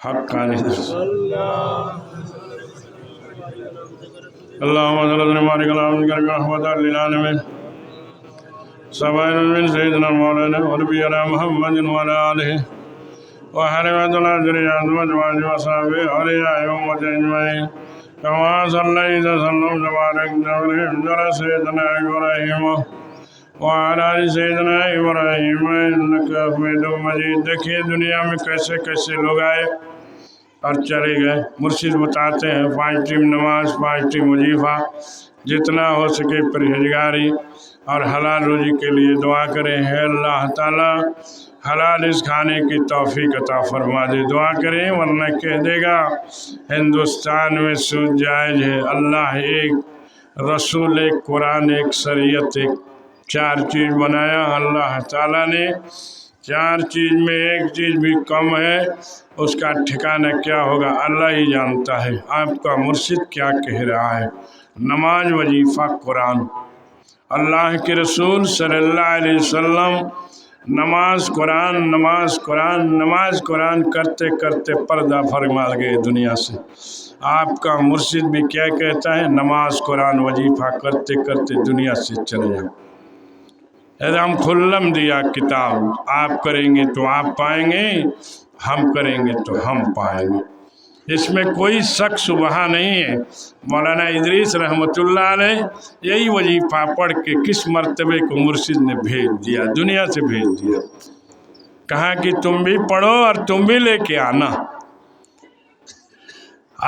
حقا اللهم صل وسلم وبارك على عبدك رحمة للعالمين سبحان من سيدنا مولانا ونبينا محمد وعلى آله وحرمة الأجريات وأزواجه وصحبه أولياء أمة أجمعين كما صليت وسلمت وباركت وأنعمت على سيدنا إبراهيم وعلى آل سيدنا إبراهيم إنك حميد مجيد. دیکھیے دنیا میں کیسے کیسے لوگ آئے اور چلے گئے. مرشد بتاتے ہیں 5 ٹائم نماز 5 ٹائم وظیفہ، جتنا ہو سکے پرہیزگاری اور حلال روزی کے لیے دعا کریں. ہے اللہ تعالیٰ حلال اس کھانے کی توفیق عطا فرما دے. دعا کریں ورنہ کہہ دے گا ہندوستان میں سود جائز ہے. اللہ ایک، رسول ایک، قرآن ایک، شریعت ایک، 4 چیز بنایا اللہ تعالیٰ نے. 4 چیز میں ایک چیز بھی کم ہے، اس کا ٹھکانہ کیا ہوگا اللہ ہی جانتا ہے. آپ کا مرشد کیا کہہ رہا ہے؟ نماز، وظیفہ، قرآن. اللہ کے رسول صلی اللہ علیہ وسلم نماز قرآن نماز قرآن نماز قرآن کرتے کرتے پردہ فرما گئے دنیا سے. آپ کا مرشد بھی کیا کہتا ہے؟ نماز قرآن وظیفہ کرتے کرتے دنیا سے چلے جائیں. ایدام کھلم دیا کتاب، آپ کریں گے تو آپ پائیں گے، ہم کریں گے تو ہم پائیں گے. اس میں کوئی شک شبہ نہیں ہے. مولانا ادریس رحمۃ اللہ علیہ یہی وظیفہ پڑھ کے کس مرتبے کو مرشد نے بھیج دیا، دنیا سے بھیج دیا. کہا کہ تم بھی پڑھو اور تم بھی لے کے آنا.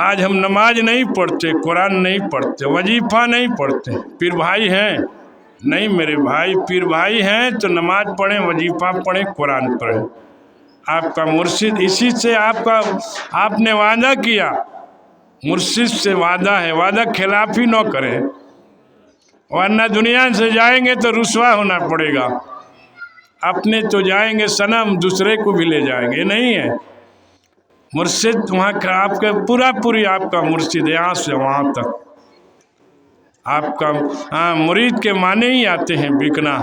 آج ہم نماز نہیں پڑھتے، قرآن نہیں پڑھتے، وظیفہ نہیں پڑھتے. پیر بھائی ہیں؟ نہیں میرے بھائی، پیر بھائی ہیں تو نماز پڑھیں، وظیفہ پڑھیں، قرآن پڑھیں. آپ کا مرشد اسی سے آپ نے وعدہ کیا. مرشد سے وعدہ ہے، وعدہ خلافی نہ کریں ورنہ دنیا سے جائیں گے تو رسوا ہونا پڑے گا. اپنے تو جائیں گے صنم، دوسرے کو بھی لے جائیں گے. نہیں ہے مرشد وہاں کا، آپ کا پوری آپ کا مرشد ہے، یہاں سے وہاں تک. آپ کا مرید کے معنی ہی آتے ہیں بکنا.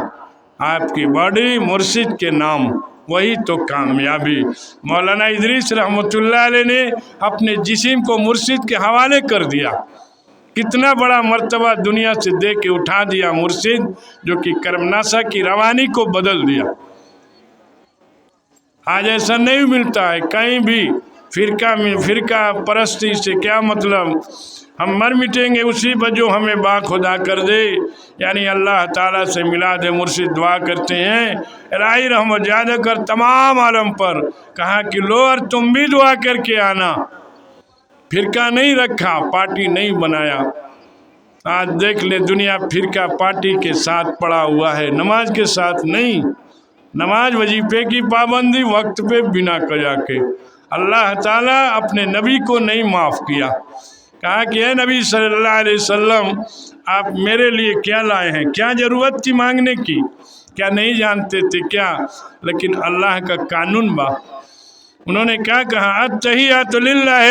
آپ کی باڈی مرشد کے نام، وہی تو کامیابی. مولانا ادریس رحمۃ اللہ علیہ نے اپنے جسم کو مرشد کے حوالے کر دیا. کتنا بڑا مرتبہ دنیا سے دے کے اٹھا دیا مرشد، جو کہ کرمناسا کی روانی کو بدل دیا. آج ایسا نہیں ملتا ہے کہیں بھی. فرقہ پرستی سے کیا مطلب؟ ہم مر مٹیں گے اسی پر جو ہمیں با خدا کر دے. یعنی اللہ تعالیٰ سے میلاد مرشد دعا کرتے ہیں، الہی رحمت زیادہ کر تمام عالم پر. کہا کہ لو اور تم بھی دعا کر کے آنا. فرقہ نہیں رکھا، پارٹی نہیں بنایا. آج دیکھ لے دنیا فرقہ پارٹی کے ساتھ پڑا ہوا ہے، نماز کے ساتھ نہیں. نماز وظیفے کی پابندی وقت پہ بنا قضا کے. اللہ تعالیٰ اپنے نبی کو نہیں معاف کیا. کہا کہ اے نبی صلی اللہ علیہ وسلم، آپ میرے لیے کیا لائے ہیں؟ کیا ضرورت تھی مانگنے کی؟ کیا نہیں جانتے تھے کیا؟ لیکن اللہ کا قانون با. انہوں نے کیا کہا؟ التحیات للہ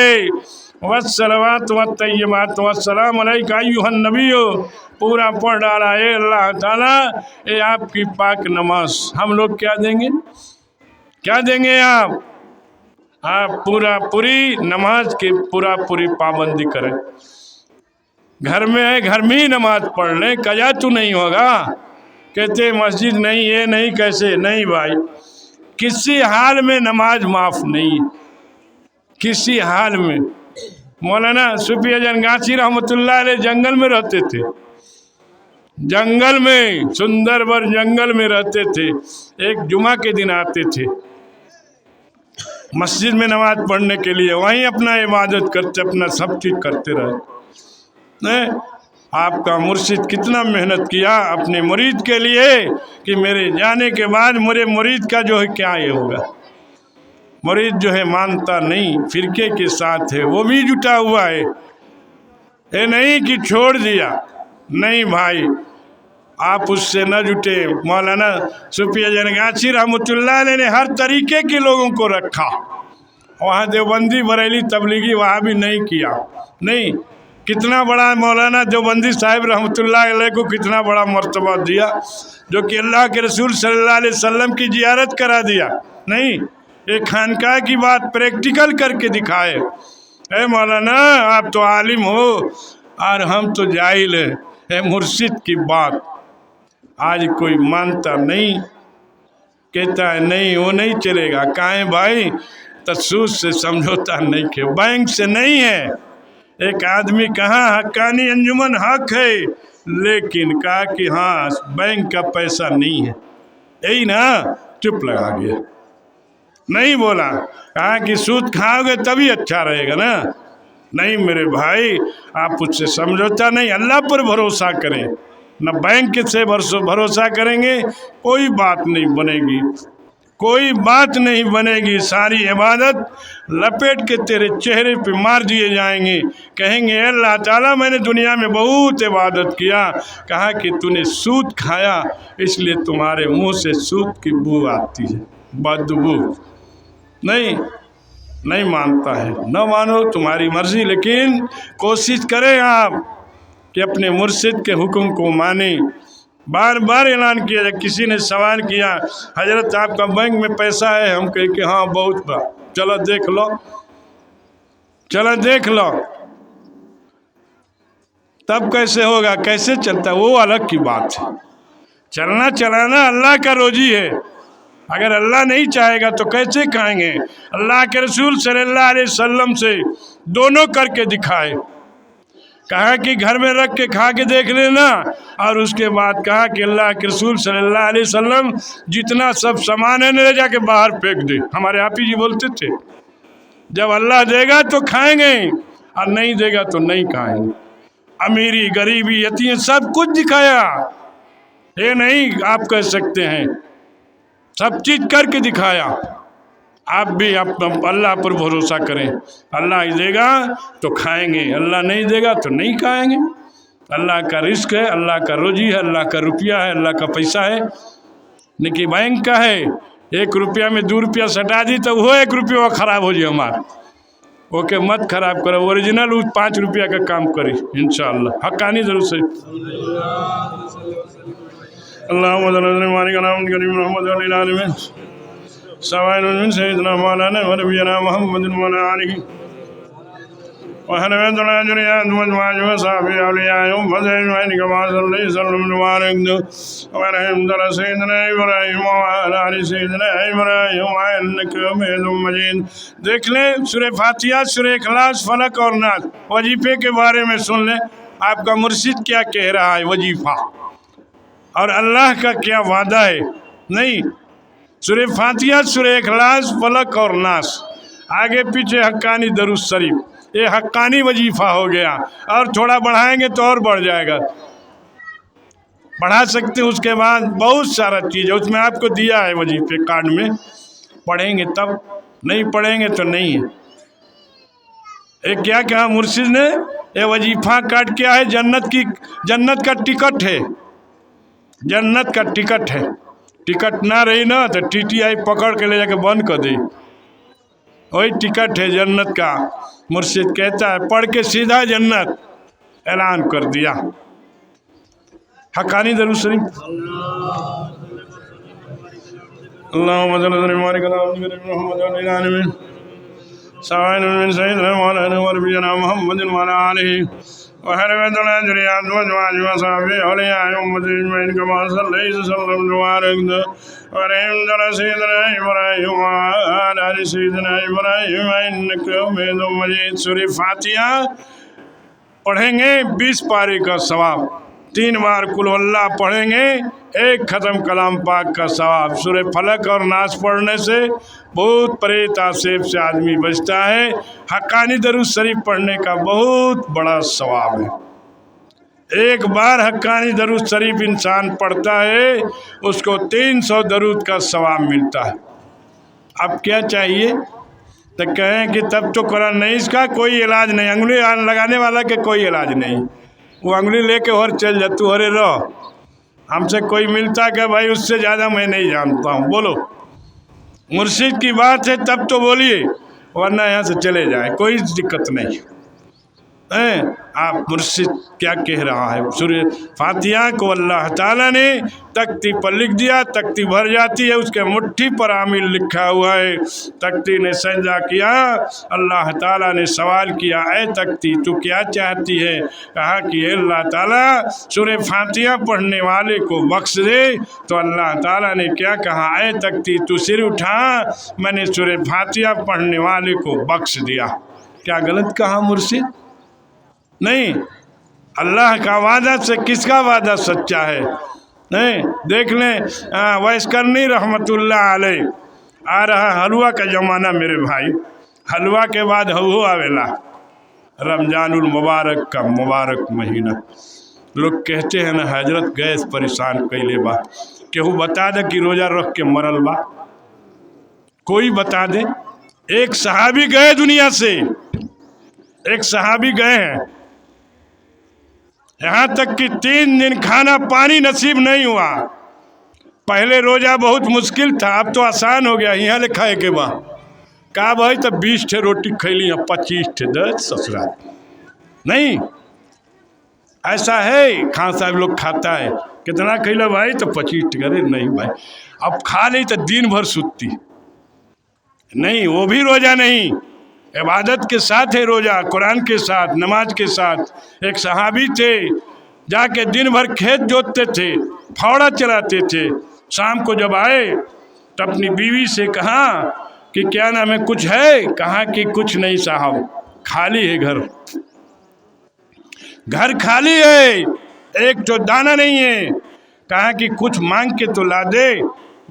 والصلوات والطیبات والسلام علیک ایھا النبی. پورا پڑھ ڈالا. اے اللہ تعالیٰ، اے آپ کی پاک نماز. ہم لوگ کیا دیں گے؟ کیا دیں گے آپ پوری نماز کی پوری پابندی کریں. گھر میں ہے، گھر میں ہی نماز پڑھ لیں، قضا تو نہیں ہوگا. کہتے مسجد نہیں، یہ نہیں، کیسے نہیں بھائی. کسی حال میں نماز معاف نہیں، کسی حال میں. مولانا صوفی اجان گاچھی رحمۃ اللہ علیہ جنگل میں رہتے تھے، جنگل میں، سندر بر جنگل میں رہتے تھے. ایک جمعہ کے دن آتے تھے مسجد میں نماز پڑھنے کے لیے، وہیں اپنا عبادت کرتے، اپنا سب چیز کرتے رہے. آپ کا مرشد کتنا محنت کیا اپنے مرید کے لیے کہ میرے جانے کے بعد میرے مرید کا جو ہے کیا یہ ہوگا. مرید جو ہے مانتا نہیں، فرقے کے ساتھ ہے، وہ بھی جٹا ہوا ہے. یہ نہیں کہ چھوڑ دیا، نہیں بھائی، آپ اس سے نہ جٹے. مولانا صوفی اجان گاچھی رحمۃ اللہ علیہ نے ہر طریقے کے لوگوں کو رکھا. وہاں دیوبندی، بریلی، تبلیغی وہاں بھی نہیں کیا. نہیں، کتنا بڑا مولانا دیوبندی صاحب رحمۃ اللہ علیہ کو کتنا بڑا مرتبہ دیا، جو کہ اللہ کے رسول صلی اللہ علیہ وسلم کی زیارت کرا دیا. نہیں، एक खानकाह की बात प्रैक्टिकल करके दिखाए। ए मौलाना आप तो आलिम हो और हम तो जाहिल है। मुर्शिद की बात आज कोई मानता नहीं, कहता है नहीं वो नहीं चलेगा। कहाँ भाई? तो सूद से समझौता नहीं के, बैंक से नहीं है। एक आदमी कहा हक्कानी अंजुमन हक है, लेकिन कहा कि हाँ बैंक का पैसा नहीं है, यही ना, चुप लगा गया, नहीं बोला। कहा कि सूद खाओगे तभी अच्छा रहेगा ना। नहीं मेरे भाई, आप उससे समझौता नहीं, अल्लाह पर भरोसा करें, न बैंक से भरोसा करेंगे, कोई बात नहीं बनेगी, कोई बात नहीं बनेगी। सारी इबादत लपेट के तेरे चेहरे पे मार दिए जाएंगे। कहेंगे अल्लाह ताला मैंने दुनिया में बहुत इबादत किया, कहा कि तूने सूद खाया इसलिए तुम्हारे मुंह से सूद की बू आती है, बदबू। नहीं मानता है, न मानो तुम्हारी मर्जी, लेकिन कोशिश करें आप कि अपने मुर्शिद के हुक्म को माने। बार बार ऐलान किया जाए। किसी ने सवाल किया हजरत आपका बैंक में पैसा है? हम कहे कि हाँ बहुत बा। चलो देख लो, चलो देख लो। तब कैसे होगा, कैसे चलता, वो अलग की बात है। चलना चलाना अल्लाह का रोजी है, अगर अल्लाह नहीं चाहेगा तो कैसे खाएंगे? अल्लाह के रसूल सल्लल्लाहु अलैहि वसल्लम से दोनों करके दिखाए। कहा कि घर में रख के खा के देख लेना, और उसके बाद कहा कि अल्लाह के रसूल सल्लल्लाहु अलैहि वसल्लम जितना सब सामान है ले जाके बाहर फेंक दे। हमारे आप ही जी बोलते थे, जब अल्लाह देगा तो खाएंगे और नहीं देगा तो नहीं खाएंगे। अमीरी गरीबी यतीम सब कुछ दिखाया, ये नहीं आप कह सकते हैं, सब चीज करके दिखाया। आप भी अल्लाह पर भरोसा करें, अल्लाह ही देगा तो खाएंगे, अल्लाह नहीं देगा तो नहीं खाएंगे। अल्लाह का रिस्क है, अल्लाह का रोजी है, अल्लाह का रुपया है, अल्लाह का पैसा है, लेकिन बैंक का है। 1 रुपया में 2 रुपया सटा दी तो वो 1 रुपया खराब हो जाए हमारा, ओके मत खराब करो, ओरिजिनल 5 रुपया का काम करे इंशाअल्लाह। हक्कानी जरूर से सैयदना मौलाना व नबीना मुहम्मद व अला आलिहि व हरमतुल अजरिया मजवाज व साहबी औलिया व ज़ैन कमा सल्लल्लाहु अलैहि व रहमतुल सैयदना इब्राहीम व अला आलि सैयदना इब्राहीम इन्नका हमीदुम मजीद। देख लें सूरह फातिहा, सूरह इखलास, फलक और नास। वजीफे के बारे में सुन लें, आपका मुर्शिद क्या कह रहा है वजीफा, और अल्लाह का क्या वादा है। नहीं, सूरह फातिहा, सूरह इखलास, फलक और नास, आगे पीछे हक्कानी दरूद शरीफ, ये हक्कानी वजीफा हो गया। और थोड़ा बढ़ाएंगे तो और बढ़ जाएगा, बढ़ा सकते हैं। उसके बाद बहुत सारा चीज़ है, उसमें आपको दिया है वजीफे कार्ड में, पढ़ेंगे तब, नहीं पढ़ेंगे तो नहीं है। एक क्या कहा मुर्शिद ने, ये वजीफा कार्ड क्या है? जन्नत का टिकट है, जन्नत का टिकट है। टिकट ना रही ना तो टीटीआई पकड़ के ले जाके बंद कर दी, वही टिकट है जन्नत का। मुर्शिद कहता है पढ़ के सीधा जन्नत ऐलान कर दिया। हक्कानी दरूद शरीफ अल्लाहुम्मा सल्लि अला मुहम्मद सैयदना मौलाना व नबीना मुहम्मद व अला आलिहि व हरमतुल अजरिया मजवाज व साहबी औलिया उम्मत अजमईन कमा सल्लल्लाहु अलैहि व रहमतुल सैयदना इब्राहीम व अला आलि सैयदना इब्राहीम इन्नका हमीदुम मजीद। सूरह फातिहा पढ़ेंगे 20 पारे का सवाब, 3 बार कुल अल्लाह पढ़ेंगे, 1 ख़त्म कलाम पाक का सवाब। सूरह फलक और नास पढ़ने से बहुत परेत आसेब से आदमी बचता है। हक्कानी दरूद शरीफ पढ़ने का बहुत बड़ा सवाब है। एक बार हक्कानी दरूद शरीफ इंसान पढ़ता है उसको 300 दरूद का सवाब मिलता है। अब क्या चाहिए? तो कहें कि तब तो कुरान नहीं, इसका कोई इलाज नहीं, अंगुली लगाने वाला के कोई इलाज नहीं, वो अंगुली लेके और चल जा, तू अरे रहो, हमसे कोई मिलता क्या भाई, उससे ज़्यादा मैं नहीं जानता हूँ, बोलो। मुर्शिद की बात है तब तो बोलिए, वरना यहाँ से चले जाए, कोई दिक्कत नहीं। आप मुर्शिद क्या कह रहा है। सूरह फातिहा को अल्लाह ताला ने तख्ती पर लिख दिया, तख्ती भर जाती है, उसके मुट्ठी पर आमिल लिखा हुआ है। तख्ती ने सजदा किया, अल्लाह ताला ने सवाल किया, ऐ तख्ती तू क्या चाहती है। कहा कि अल्लाह ताला सूरह फातिहा पढ़ने वाले को बख्श दे। तो अल्लाह ताला ने क्या कहा, ऐ तख्ती तू सिर उठा, मैंने सूरह फातिहा पढ़ने वाले को बख्श दिया। क्या गलत कहा मुर्शिद? नहीं, अल्लाह का वादा से किसका वादा सच्चा है? नहीं, देख लें वैस्करनी रहमतुल्लाह अलैह, आ रहा हलवा का ज़माना मेरे भाई। हलवा के बाद हो आवेला रमजानुल मुबारक का मुबारक महीना। लोग कहते हैं ना हजरत गैस परेशान कैले बा, केहू बता दे कि रोज़ा रख के मरल बा, कोई बता दे। एक सहाबी गए दुनिया से, एक सहाबी गए हैं, यहाँ तक कि 3 दिन खाना पानी नसीब नहीं हुआ। पहले रोजा बहुत मुश्किल था, अब तो आसान हो गया। यहाँ ले खाए के बाद कहा भाई तो 20 ठे रोटी खैली, 25 ठे 10 ससुरा नहीं। ऐसा है खान साहब लोग खाता है, कितना खैला भाई तो 25 ठे, अरे नहीं भाई अब खा ली तो दिन भर सुतती नहीं, वो भी रोजा नहीं। इबादत के साथ है रोज़ा, कुरान के साथ, नमाज के साथ। एक सहाबी थे, जाके दिन भर खेत जोतते थे, फावड़ा चलाते थे। शाम को जब आए तो अपनी बीवी से कहा कि क्या नाम है, कुछ है? कहा कि कुछ नहीं साहब, खाली है घर, घर खाली है, एक तो दाना नहीं है। कहा कि कुछ मांग के तो ला दे,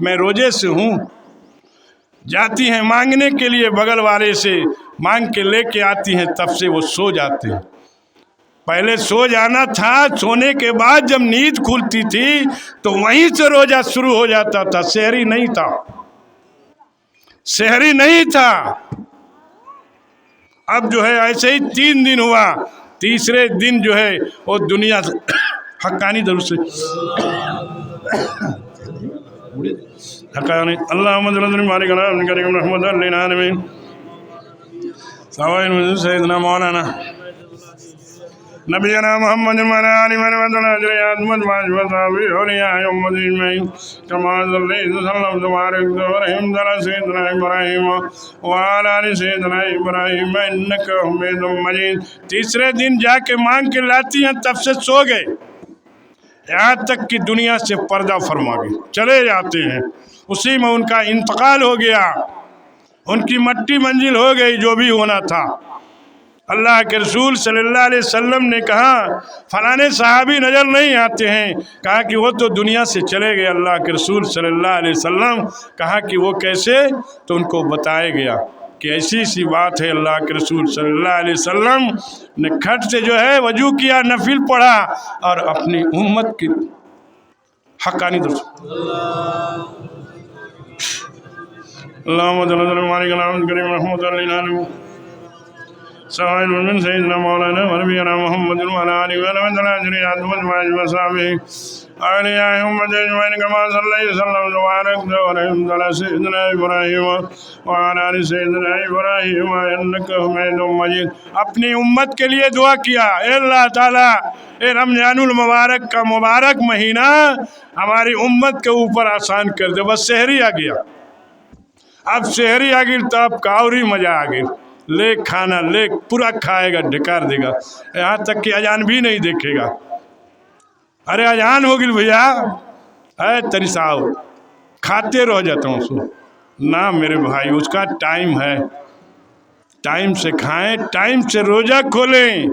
मैं रोजे से हूँ। जाती हैं मांगने के लिए, बगल वाले से मांग के लेके आती हैं, तब से वो सो जाते हैं। पहले सो जाना था, सोने के बाद जब नींद खुलती थी तो वहीं से रोजा शुरू हो जाता था। सहरी नहीं था, सहरी नहीं था। अब जो है ऐसे ही 3 दिन हुआ, तीसरे दिन जो है वो दुनिया से हक्कानी दरूद से हक्कानी अल्लाह सैयदना मौलाना नबीना मोहम्मद तीसरे दिन जाके मांग के लाती हैं, तब से सो गए, यहाँ तक कि दुनिया से पर्दा फरमा गए, चले जाते हैं। उसी में उनका इंतकाल हो गया, उनकी मट्टी मंजिल हो गई, जो भी होना था। अल्लाह के रसूल सल्लल्लाहु अलैहि वसल्लम ने कहा फलाने सहाबी नज़र नहीं आते हैं, कहा कि वो तो दुनिया से चले गए। अल्लाह के रसूल सल्लल्लाहु अलैहि वसल्लम कहा कि वो कैसे, तो उनको बताया गया कि ऐसी सी बात है। अल्लाह के रसूल सल्लल्लाहु अलैहि वसल्लम ने खट से जो है वजू किया, नफिल पढ़ा और अपनी उम्मत की हक्कानी दरूद सैयदना मौलाना नबीना मोहम्मद अपनी उम्मत के लिए दुआ किया, अल्लाह ताला ए रमजानुल मुबारक का मुबारक महीना हमारी उम्मत के ऊपर आसान कर दे। बस शहरी आ गया, अब शहरी आ गई तो अब का और ही मजा आ गई। ले खाना ले पूरा खाएगा, ढकार देगा, यहाँ तक कि अजान भी नहीं देखेगा। अरे अजान हो गई भैया, है तरी साहब खाते रह जाता हूँ उसको ना मेरे भाई, उसका टाइम है, टाइम से खाएं, टाइम से रोज़ा खोलें।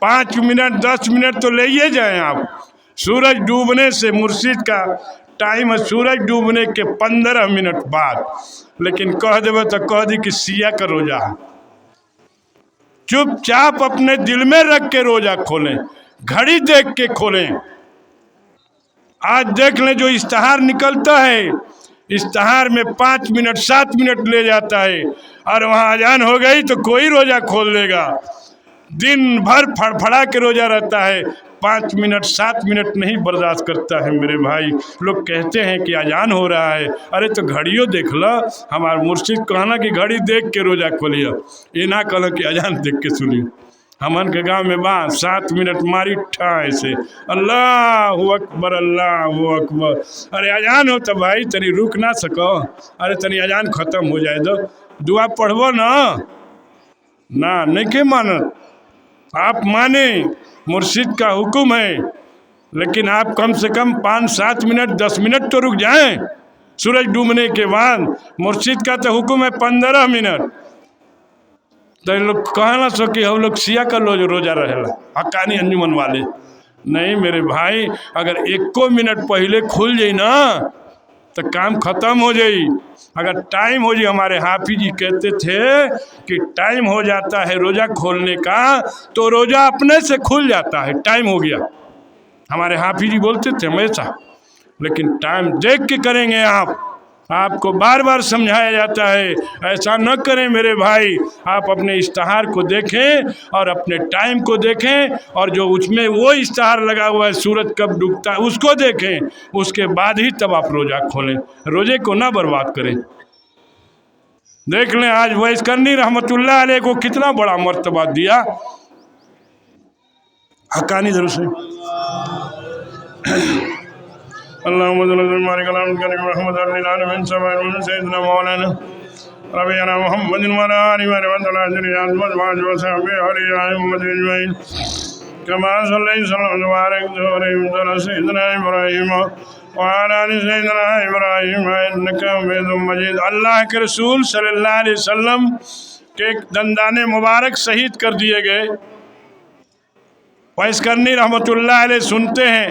5 मिनट 10 मिनट तो ले ही जाएं आप। सूरज डूबने से मुर्शिद का टाइम है, सूरज डूबने के 15 मिनट बाद, लेकिन कह देवे तो कह दी कि सिया का रोजा है। चुपचाप अपने दिल में रख के रोजा खोलें, घड़ी देख के खोलें। आज देख लें जो इश्तहार निकलता है, इश्तहार में 5 मिनट 7 मिनट ले जाता है, और वहाँ अजान हो गई तो कोई रोजा खोल लेगा। दिन भर फड़फड़ा के रोजा रहता है, 5 मिनट 7 मिनट नहीं बर्दाश्त करता है मेरे भाई। लोग कहते हैं कि अजान हो रहा है, अरे तो घड़ियों देख लो। हमारे मुर्शिद कहना कि घड़ी देख के रोजा खोलिए, ये ना कहना कि अजान देख के सुनिए। हमन के गांव में बा 7 मिनट मारी ठाए से अल्लाह अकबर अल्लाह अकबर। अरे अजान हो तो भाई तनी रुक ना सको, अरे तनी अजान खत्म हो जाए दो, दुआ पढ़बो ना ना नहीं के मानत। आप माने मुर्शिद का हुक्म है, लेकिन आप कम से कम 5-7 मिनट 10 मिनट तो रुक जाएं। सूरज डूबने के बाद मुर्शिद का तो हुक्म है 15 मिनट। तो लोग कहना सो कि हम लोग सिया का रोजा रहेला हक्कानी अंजुमन वाले। नहीं मेरे भाई, अगर 1 मिनट पहले खुल जाई ना तो काम खत्म हो जाई। अगर टाइम हो जाए, हमारे हाफिज जी कहते थे कि टाइम हो जाता है रोजा खोलने का तो रोजा अपने से खुल जाता है, टाइम हो गया। हमारे हाफिज जी बोलते थे हमेशा। लेकिन टाइम देख के करेंगे आप, आपको बार बार समझाया जाता है ऐसा न करें मेरे भाई। आप अपने इश्तहार को देखें और अपने टाइम को देखें, और जो उसमें वो इश्तहार लगा हुआ है सूरज कब डूबता है उसको देखें, उसके बाद ही तब आप रोज़ा खोलें। रोज़े को ना बर्बाद करें। देख लें आज वैस करनी रहमतुल्लाह अलैह को कितना बड़ा मर्तबा दिया। हक्कानी दरूद से अल्लाह के रसूल सल्लल्लाहु अलैहि वसल्लम के दंदाने मुबारक शहीद कर दिए गए। वैस करनी रहमतुल्लाह अलैह सुनते हैं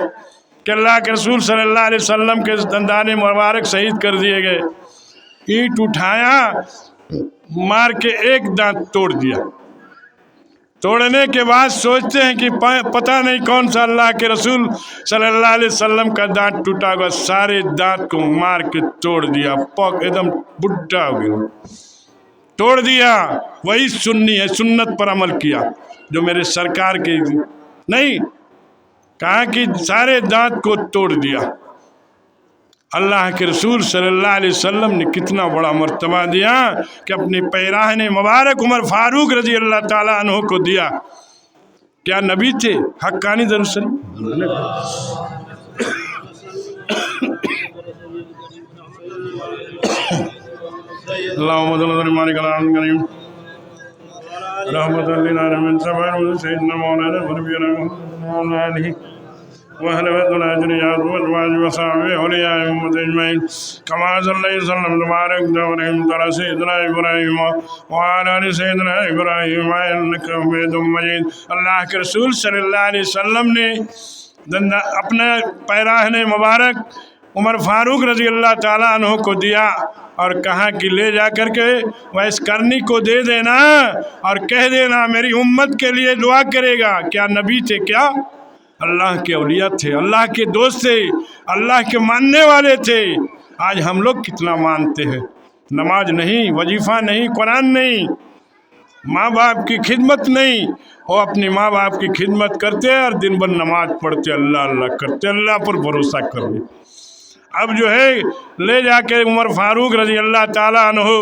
कि अल्लाह के रसूल सल्लल्लाहु अलैहि वसल्लम के दंदाने मुबारक शहीद कर दिए गए। ईंट उठाया, मार के एक दांत तोड़ दिया। तोड़ने के बाद सोचते हैं कि पता नहीं कौन सा अल्लाह के रसूल सल्लल्लाहु अलैहि वसल्लम का दांत टूटा हुआ। सारे दांत को मार के तोड़ दिया, पक एकदम बुढ़ा हो गया, तोड़ दिया। वही सुन्नी है, सुन्नत पर अमल किया जो मेरे सरकार के नहीं कहा कि सारे दांत को तोड़ दिया। अल्लाह के रसूल सल्लल्लाहु अलैहि वसल्लम ने कितना बड़ा मर्तबा दिया कि अपने पैराहने मुबारक उमर फारूक रजी अल्लाह ताला अन्हु को दिया। क्या नबी थे? हक्कानी दरूद अल्लाह के रसूल सल्लल्लाहु अलैहि वसल्लम ने अपने पैराहने मुबारक उमर फारूक रजी अल्लाह ताला अन्हु को दिया और कहा कि ले जा कर के वैस करनी को दे देना और कह देना मेरी उम्मत के लिए दुआ करेगा। क्या नबी थे? क्या अल्लाह के औलिया थे, अल्लाह के दोस्त थे, अल्लाह के मानने वाले थे। आज हम लोग कितना मानते हैं, नमाज नहीं, वजीफ़ा नहीं, कुरान नहीं, माँ बाप की खिदमत नहीं। वो अपनी माँ बाप की खिदमत करते हैं और दिन भर नमाज पढ़ते, अल्लाह अल्लाह करते, अल्लाह पर भरोसा कर ले। अब जो है ले जाके उमर फारूक रजी अल्लाह ताला अन्हु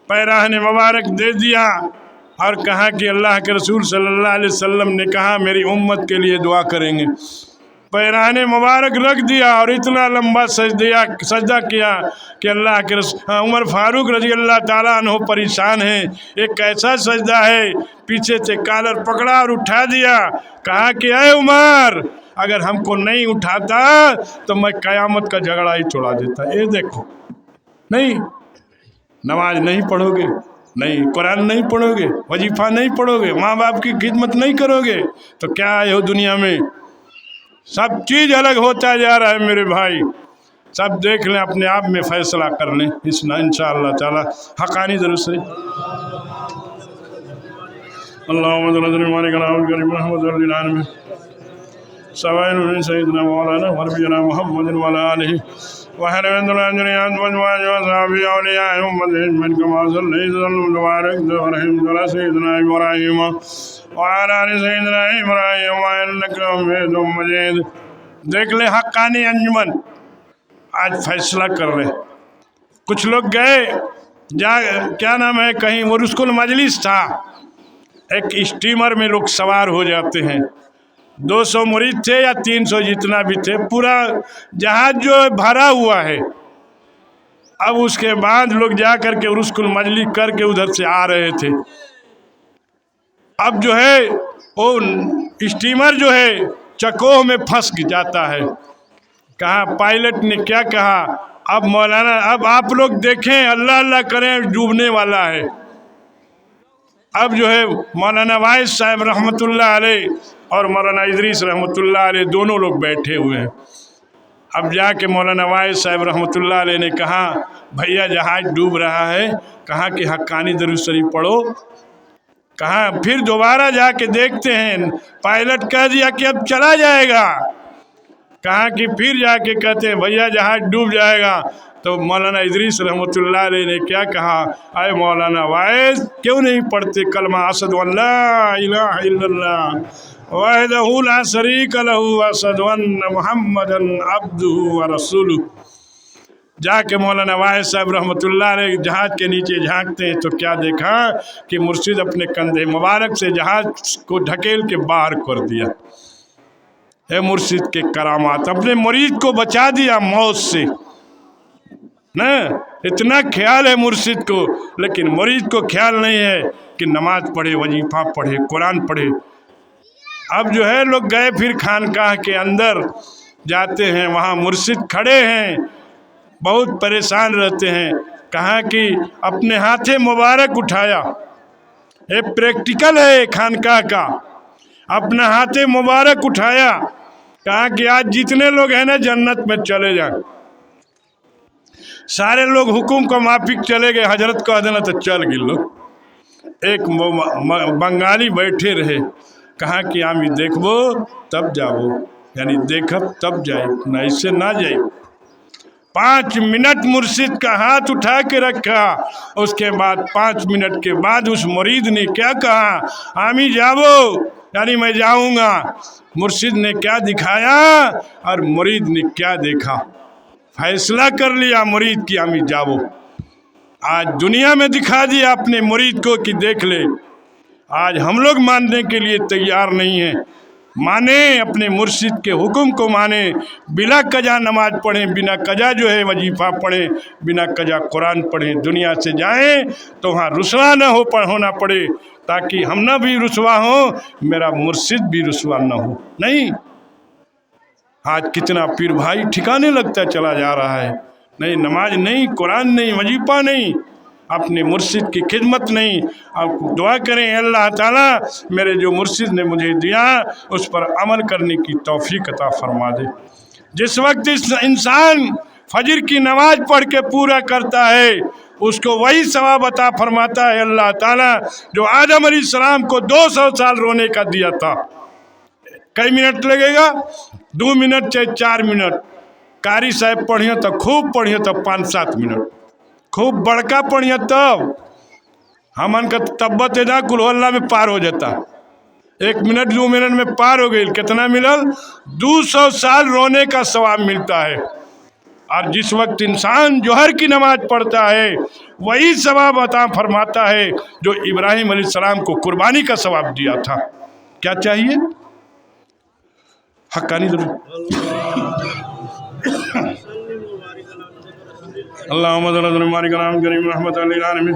पैराहने मुबारक दे दिया और कहा कि अल्लाह के रसूल सल्लल्लाहु अलैहि वसल्लम ने कहा मेरी उम्मत के लिए दुआ करेंगे। पैराहने मुबारक रख दिया और इतना लंबा सजदा किया कि अल्लाह के उमर फारूक रजी अल्लाह ताला अन्हु परेशान है। एक कैसा सजदा है, पीछे से कॉलर पकड़ा और उठा दिया। कहा कि अय उमर, अगर हमको नहीं उठाता तो मैं क़यामत का झगड़ा ही छोड़ा देता। ये देखो, नहीं नमाज नहीं पढ़ोगे, नहीं कुरान नहीं पढ़ोगे, वजीफ़ा नहीं पढ़ोगे, माँ बाप की खिदमत नहीं करोगे तो क्या आए हो दुनिया में। सब चीज़ अलग होता जा रहा है मेरे भाई। सब देख लें, अपने आप में फैसला कर लें इंशाअल्लाह ताला। हक़ानी दरूद से सैयदना मौलाना वरबिना मुहम्मद व अला आलिहि व हरमतुल्लाह वजवाज व सहाबी औलिया उम्मत मन कमा सल्लल्लाहु मुबारक व सैयदना इब्राहीम व अला सैयदना इब्राहीम इन्नका हमीदुम मजीद। देख ले हक्कानी अंजुमन आज फैसला कर रहे। कुछ लोग गए क्या नाम है, कहीं वो रुस्कुल मजलिस था, एक स्टीमर में लोग सवार हो जाते हैं, 200 मुरीद थे या 300 जितना भी थे, पूरा जहाज जो भरा हुआ है। अब उसके बाद लोग जा करके उर्स-कुल मजलिस करके उधर से आ रहे थे। अब जो है वो स्टीमर जो है चकोह में फंस जाता है। कहा पायलट ने क्या कहा, अब मौलाना अब आप लोग देखें, अल्लाह अल्लाह करें, डूबने वाला है। अब जो है मौलाना वाइस साहब रहमतुल्लाह अलैह और मौलाना इदरीस रहमतुल्लाह अलैह दोनों लोग बैठे हुए हैं। अब जाके मौलाना वाइस साहब रहमतुल्लाह अलैह ने कहा, भैया जहाज डूब रहा है, कहा कि हक्कानी दरूद शरीफ पढ़ो। कहा फिर दोबारा जाके देखते हैं, पायलट कह दिया कि अब चला जाएगा। कहा कि फिर जाके कहते हैं भैया जहाज डूब जाएगा। तो मौलाना इदरीस रहमतुल्लाह अलैह ने क्या कहा, अरे मौलाना वाइस क्यों नहीं पढ़ते कलमा अशहदु अल्ला इलाहा इल्लल्लाह वहदहु ला शरीक लहू व अशहदु अन्ना मुहम्मदन अब्दुहु व रसूलुहु। जाके मौलाना वाइस साहब रहमतुल्लाह अलैह जहाज के नीचे झांकते हैं तो क्या देखा कि मुर्शिद अपने कंधे मुबारक से जहाज को ढकेल के बाहर कर दिया। है मुर्शिद के करामात, अपने मुरीद को बचा दिया मौत से न। इतना ख्याल है मुर्शिद को, लेकिन मुरीद को ख्याल नहीं है कि नमाज पढ़े, वजीफा पढ़े, कुरान पढ़े। अब जो है लोग गए फिर खानकाह के अंदर जाते हैं, वहाँ मुर्शिद खड़े हैं, बहुत परेशान रहते हैं। कहा कि अपने हाथे मुबारक उठाया, ये प्रैक्टिकल है खानकाह का। अपना हाथे मुबारक उठाया, कहा कि आज जितने लोग हैं ना जन्नत में चले जाएं। सारे लोग हुक्म को माफिक चले गए, हजरत कह देना तो चल गए लोग। एक बंगाली बैठे रहे, कहा कि आमी देखबो तब जाबो, यानी देखब तब जाए, ना इससे ना जाए। 5 मिनट मुर्शिद का हाथ उठा के रखा। उसके बाद 5 मिनट के बाद उस मुरीद ने क्या कहा, आमी जाबो, यानी मैं जाऊंगा। मुर्शिद ने क्या दिखाया और मुरीद ने क्या देखा, फैसला कर लिया मुरीद की आमी जाबो। आज दुनिया में दिखा दिया अपने मुरीद को कि देख ले। आज हम लोग मानने के लिए तैयार नहीं हैं। माने अपने मुर्शिद के हुक्म को माने, बिना कजा नमाज पढ़ें, बिना कजा जो है वजीफा पढ़ें, बिना कजा कुरान पढ़ें। दुनिया से जाएं तो वहाँ रुसवा न होना पड़े, ताकि हम ना भी रुसवा हो, मेरा मुर्शिद भी रुसवा न हो। नहीं, आज कितना पीर भाई ठिकाने लगता चला जा रहा है। नहीं नमाज नहीं, कुरान नहीं, वजीफा नहीं, अपने मुर्शिद की खिदमत नहीं। आप दुआ करें अल्लाह ताला मेरे जो मुर्शिद ने मुझे दिया उस पर अमल करने की तौफीक अता फरमा दे। जिस वक्त इस इंसान फजर की नमाज पढ़ के पूरा करता है, उसको वही सवाब अता फरमाता है अल्लाह ताला जो आदम अलैहिस्सलाम को 200 साल रोने का दिया था। कई मिनट लगेगा, 2 मिनट चाहे 4 मिनट। कारी साहब पढ़िए तो खूब पढ़िए तो 5-7 मिनट, खूब बड़का पढ़िए तब हमन का तब्बत एदा कुल हल्ला में पार हो जाता। 1 मिनट 2 मिनट में पार हो गई। कितना मिलल? 200 साल रोने का सवाब मिलता है। और जिस वक्त इंसान जोहर की नमाज पढ़ता है वही सवाब अता फरमाता है जो इब्राहिम अलैहिस्सलाम को कुर्बानी का सवाब दिया था। क्या चाहिए? हक्कानी अल्लाहुम्मा सल्ली अला करीम रहमतुल लिल आलमीन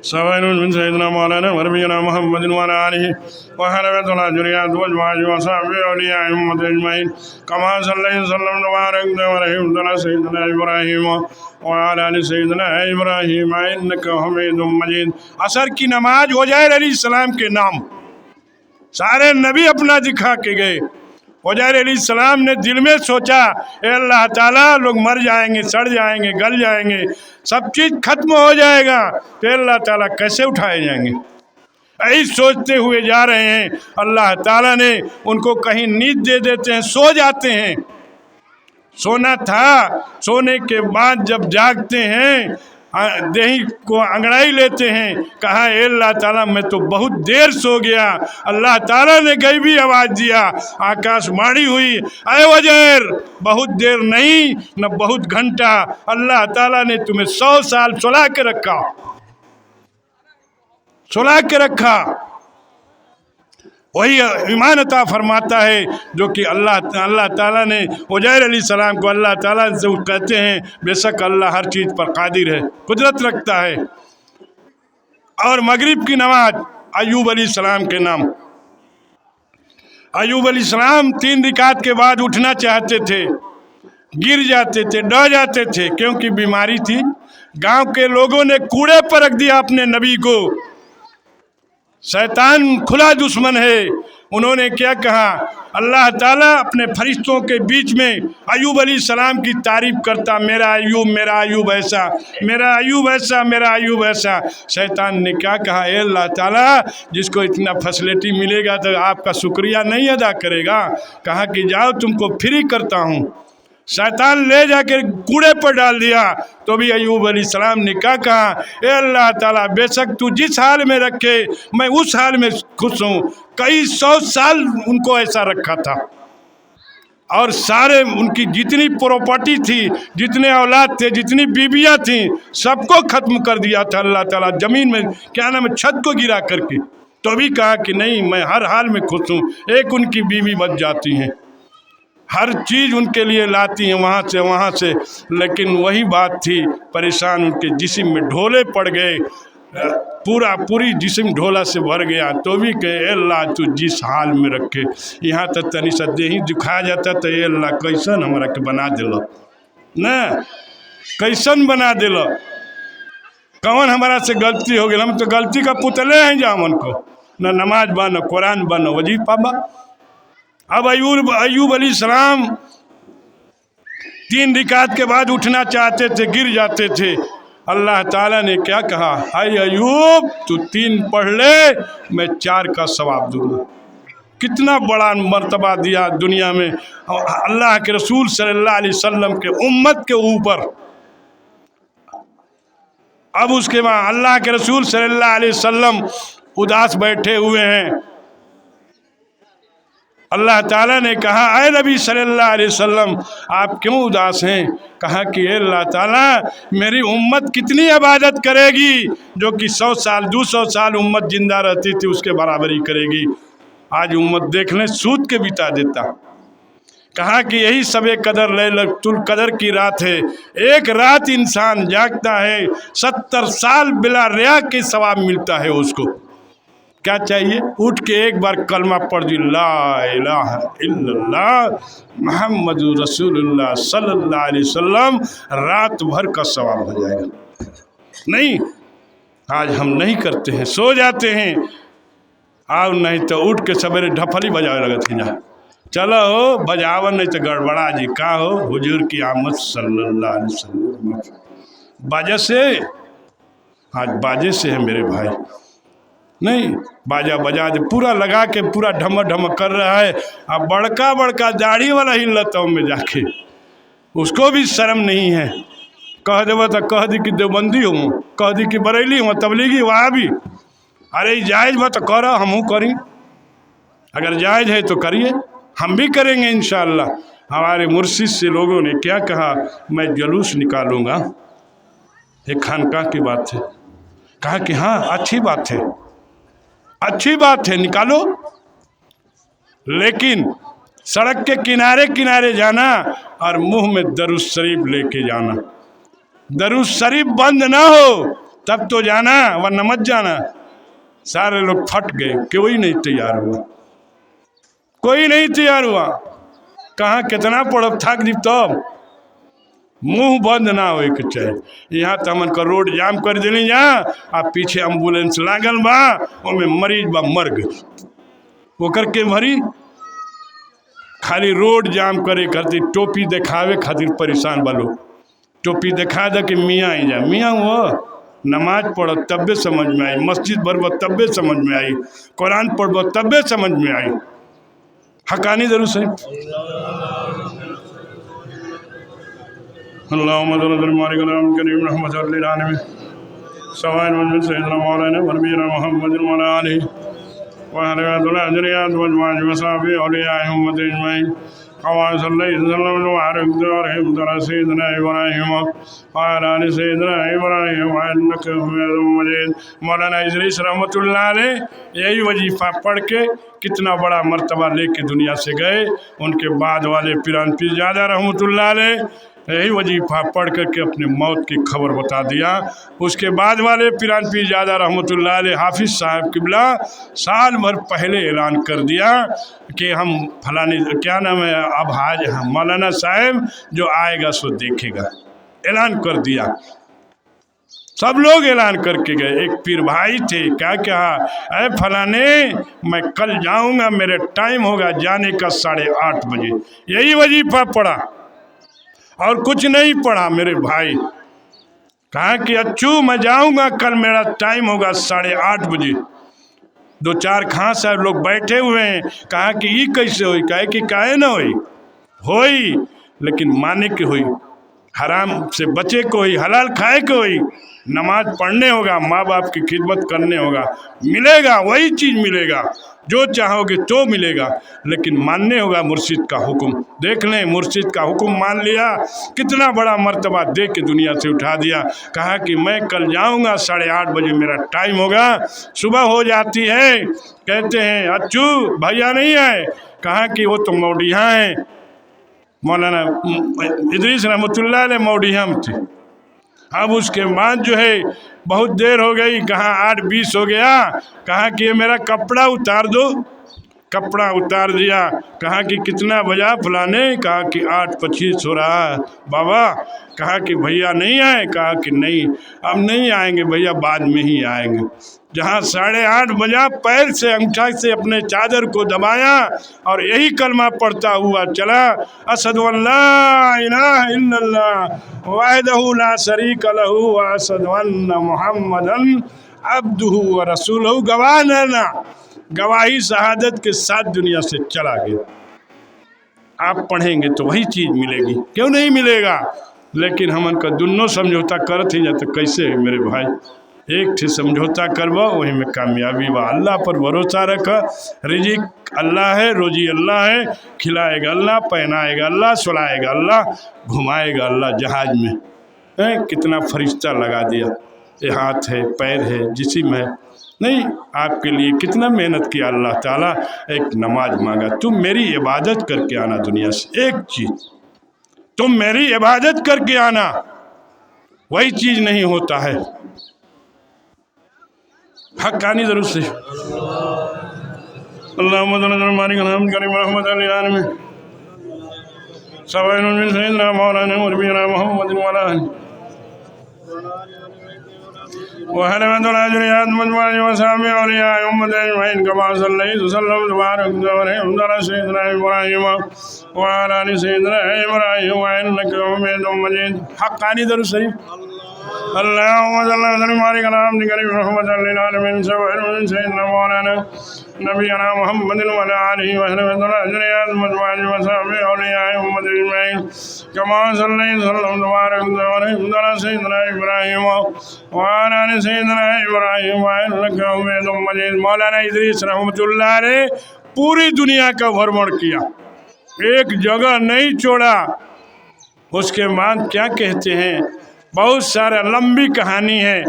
सवाइनुन मिन सय्यिदिना मौलाना व नबिय्यिना मुहम्मदिन व अला आलिहि व अज़वाजिहि व अज़वाजिहि व सहबिहि व औलियाए उम्मत अजमईन कमा सल्लैता व सल्लमता व बारकता व रहमता अला सय्यिदिना इब्राहीम व अला आलि सय्यिदिना इब्राहीम इन्नका हमीदुम मजीद। असर की नमाज उज़ैर अलैहिस्सलाम के नाम सारे नबी अपना दिखा के गए। उज़ैर अलैहिस्सलाम ने दिल में सोचा, ए अल्लाह ताला लोग मर जाएंगे, सड़ जाएंगे, गल जाएंगे, सब चीज़ खत्म हो जाएगा, तो अल्लाह ताला कैसे उठाए जाएंगे? यही सोचते हुए जा रहे हैं। अल्लाह ताला ने उनको कहीं नींद दे देते हैं, सो जाते हैं। सोना था, सोने के बाद जब जागते हैं देही को अंगड़ाई लेते हैं। कहा अल्लाह ताला मैं तो बहुत देर सो गया। अल्लाह ताला ने गैबी आवाज़ दिया, आकाशवाणी हुई, अरे उज़ैर बहुत देर नहीं न बहुत घंटा, अल्लाह ताला ने तुम्हें 100 साल सुला के रखा। सुला के रखा। वही ईमान अता फरमाता है जो कि अल्लाह ताला ने उजैर अलैहिस्सलाम को अल्लाह ताला से कहते हैं बेशक अल्लाह हर चीज़ पर कादिर है, कुदरत रखता है। और मगरिब की नमाज अय्यूब अलैहिस्सलाम के नाम। अय्यूब अलैहिस्सलाम 3 रिकात के बाद उठना चाहते थे, गिर जाते थे, डर जाते थे, क्योंकि बीमारी थी। गांव के लोगों ने कूड़े पर रख दिया अपने नबी को। शैतान खुला दुश्मन है। उन्होंने क्या कहा, अल्लाह ताला अपने फरिश्तों के बीच में अय्यूब अलैहिस्सलाम की तारीफ करता, मेरा अय्यूब ऐसा, मेरा अय्यूब ऐसा, मेरा अय्यूब ऐसा। शैतान ने क्या कहा, ए अल्लाह ताला जिसको इतना फैसिलिटी मिलेगा तो आपका शुक्रिया नहीं अदा करेगा। कहा कि जाओ तुमको फ्री करता हूँ। शैतान ले जाकर कूड़े पर डाल दिया। तो भी अय्यूब अलैहिस्सलाम ने क्या कहा, ए अल्लाह ताला बेशक तू जिस हाल में रखे मैं उस हाल में खुश हूँ। कई 100 साल उनको ऐसा रखा था और सारे उनकी जितनी प्रॉपर्टी थी, जितने औलाद थे, जितनी बीबियाँ थी, सबको ख़त्म कर दिया था अल्लाह ताला, ज़मीन में क्या नाम है छत को गिरा करके। तो भी कहा कि नहीं मैं हर हाल में खुश हूँ। एक उनकी बीवी बच जाती हैं, हर चीज़ उनके लिए लाती हैं वहाँ से, लेकिन वही बात थी परेशान उनके जिस्म में ढोले पड़ गए, पूरी जिस्म ढोला से भर गया। तो भी कहे अल्लाह तू जिस हाल में रखे। यहाँ तक तनी सा देही दिखाया जाता तो ये अल्लाह कैसन हमरा के बना दिलो न, कैसन बना दिलो, कौन हमारा से गलती हो गई। हम तो गलती का पुतले हैं जामन को, न नमाज बा न कुरान बा न वजीफा बा। अब अय्यूब अलैहिस्सलाम 3 रिकात के बाद उठना चाहते थे, गिर जाते थे। अल्लाह ताला ने क्या कहा, हाय अय्यूब तू 3 पढ़ ले मैं 4 का सवाब दूंगा। कितना बड़ा मर्तबा दिया दुनिया में अल्लाह के रसूल सल्लल्लाहु अलैहि वसल्लम के उम्मत के ऊपर। अब उसके बाद अल्लाह के रसूल सल्लल्लाहु अलैहि वसल्लम उदास बैठे हुए हैं। अल्लाह ताला ने कहा, ऐ नबी सल्लल्लाहु अलैहि वसल्लम आप क्यों उदास हैं। कहा कि अल्लाह ताला मेरी उम्मत कितनी इबादत करेगी जो कि 100 साल 200 साल उम्मत जिंदा रहती थी उसके बराबरी करेगी। आज उम्मत देख लें सूद के बिता देता। कहा कि यही सबे कदर लैलतुल कदर की रात है। एक रात इंसान जागता है 70 साल बिला रिया के सवाब मिलता है उसको। क्या चाहिए, उठ के एक बार कलमा पढ़ दी, ला इलाहा इल्लल्लाह मुहम्मदुर रसूलुल्लाह सल्लल्लाहु अलैहि वसल्लम, रात भर का सवाब हो जाएगा। नहीं, आज हम नहीं करते हैं, सो जाते हैं। आओ नहीं तो उठ के सवेरे ढफली बजावे लगत हैं। चलो हो बजावन नहीं तो गड़बड़ा जी का हो हुजूर की आमद सल्लल्लाहु अलैहि वसल्लम। बाजा से, आज बाजे से है मेरे भाई, नहीं बाजा बजा दे पूरा लगा के पूरा ढमक ढमक कर रहा है। अब बड़का बड़का दाढ़ी वाला ही लताओं में जाके उसको भी शर्म नहीं है। कह देव तो कह दी कि देवबंदी हूँ, कह दी कि बरेली हूँ, तबलीगी वहाँ भी। अरे जायज़ बा तो करो, हमहूँ करी, अगर जायज़ है तो करिए, हम भी करेंगे इंशाअल्लाह। हमारे मुर्शिद से लोगों ने क्या कहा, मैं जुलूस निकालूंगा। एक खानका की बात है। कहा कि हाँ अच्छी बात है, अच्छी बात है निकालो, लेकिन सड़क के किनारे किनारे जाना और मुंह में दरूद शरीफ लेके जाना। दरूद शरीफ बंद ना हो तब तो जाना, वरना मत जाना। सारे लोग फट गए, कोई नहीं तैयार हुआ, कोई नहीं तैयार हुआ। कहाँ कितना पड़ो थक दी तब मुंह बंद ना हो के चाहिए। यहाँ तो हमन का रोड जाम कर दिली, यहाँ आप पीछे एम्बुलेंस लागल बा, ओमे मरीज बा मर गई, ओकर के भरी खाली रोड जाम करे खातिर, टोपी दिखावे खातिर परेशान बा लोग। टोपी दिखा दे कि मियाँ आई जा, मियाँ वो नमाज पढ़ो तब्बे समझ में आई, मस्जिद भरबो तब्बे समझ में आई, कुरान पढ़बो तब्बे समझ में आई। हकानी जरूर से كما صليت وسلمت وباركت ورحمت على سيدنا إبراهيم وعلى آل سيدنا إبراهيم إنك حميد مجيد۔ مولانا ادریس رحمۃ اللہ علیہ یہی وظیفہ پڑھ کے کتنا بڑا مرتبہ لے کے دنیا سے گئے۔ ان کے بعد والے پیران پیر زادہ رحمۃ اللہ علیہ یہی وظیفہ پڑھ کر کے اپنے موت کی خبر بتا دیا۔ اس کے بعد والے پیران پیر زادہ رحمۃ اللہ علیہ حافظ صاحب قبلہ سال بھر پہلے اعلان کر دیا کہ ہم فلاں کیا نام ہے اب حاج مولانا صاحب جو آئے گا سو دیکھے گا، اعلان کر دیا۔ سب لوگ اعلان کر کے گئے۔ ایک پیر بھائی تھے، کیا کہا، اے فلانے میں کل جاؤں گا، میرے ٹائم ہوگا جانے کا 8:30 بجے۔ یہی وظیفہ پڑھا اور کچھ نہیں پڑھا میرے بھائی۔ کہا کہ اچھو میں جاؤں گا، کل میرا ٹائم ہوگا 8:30 بجے۔ 2-4 خان صاحب لوگ بیٹھے ہوئے ہیں۔ کہا کہ یہ کیسے ہوئی؟ کہے کہ کائے نہ ہوئی لیکن مانے کے ہوئی، حرام سے بچے کو ہوئی، حلال کھائے کو ہوئی، نماز پڑھنے ہوگا، ماں باپ کی خدمت کرنے ہوگا، ملے گا وہی چیز ملے گا جو چاہو گے تو ملے گا، لیکن ماننے ہوگا مرشد کا حکم۔ دیکھ لیں مرشد کا حکم مان لیا، کتنا بڑا مرتبہ دے کے دنیا سے اٹھا دیا۔ کہا کہ میں کل جاؤں گا 8:30 بجے میرا ٹائم ہوگا۔ صبح ہو جاتی ہے، کہتے ہیں اچھو بھیا نہیں آئے؟ کہا کہ وہ تو موڈیہاں ہیں۔ مولانا ادریس رحمۃ اللہ علیہ موڈیہاں میں تھے۔ اب اس کے بعد جو ہے بہت دیر ہو گئی، کہاں 8:20 ہو گیا۔ کہا کہ یہ میرا کپڑا اتار دو۔ کپڑا اتار دیا۔ کہا کہ کتنا بجا فلانے؟ کہا کہ 8:25 ہو رہا ہے بابا۔ کہا کہ بھیا نہیں آئے؟ کہا کہ نہیں اب نہیں آئیں گے بھیا، بعد میں ہی آئیں گے۔ جہاں 8:30 بجا، پیر سے انگوٹھا سے اپنے چادر کو دبایا اور یہی کلمہ پڑھتا ہوا چلا، اشہد ان لا الہ الا اللہ وحدہ لا شریک لہ واشہد ان محمدا عبدہ ورسولہ۔ گواہ لینا، گواہی شہادت کے ساتھ دنیا سے چلا گیا۔ آپ پڑھیں گے تو وہی چیز ملے گی، کیوں نہیں ملے گا؟ لیکن ہم ان کا دونوں سمجھوتا کرت ہی جاتے۔ کیسے ہے میرے بھائی؟ ایک تھی سمجھوتا کروا وہی میں کامیابی با۔ اللہ پر بھروسہ رکھا، رزق اللہ ہے، روزی اللہ ہے، کھلائے گا اللہ، پہنائے گا اللہ، سلائے گا اللہ، گھمائے گا اللہ۔ جہاز میں کتنا فرشتہ لگا دیا، یہ ہاتھ ہے، پیر ہے، جسم ہے، نہیں آپ کے لیے کتنا محنت کیا اللہ تعالیٰ۔ ایک نماز مانگا، تم میری عبادت کر کے آنا دنیا سے، ایک چیز تم میری عبادت کر کے آنا، وہی چیز نہیں ہوتا ہے۔ حقانی ضرور سے اللہم صلی اللہ علیہ وسلم کریم رحمت للعالمین سوائن من سیدنا مولانا ونبینا محمد وعلا وحلمت العجریات مجموعی وسامی اولیاء امت اجمعین کما صلیت وسلم تبارک ورحمت علی سیدنا ابراہیم وعلا آل سیدنا ابراہیم انک حمید مجید۔ حقانی ضرور شریف اللہم صلی اللہ علیہ وسلم کریم رحمت للعالمین سوائن من سیدنا مولانا نبینا محمد وعلا آلہ وحلمت العجریات مجموعی وسامی اولیاء امت اجمعین کما صلیت وسلم تبارک ورحمت علی سیدنا ابراہیم وعلا آل سیدنا ابراہیم انک حمید مجید۔ مولانا ادریس رحمۃ اللہ علیہ پوری دنیا کا بھرمڑ کیا، ایک جگہ نہیں چھوڑا۔ اس کے بعد کیا کہتے ہیں، بہت سارا لمبی کہانی ہے،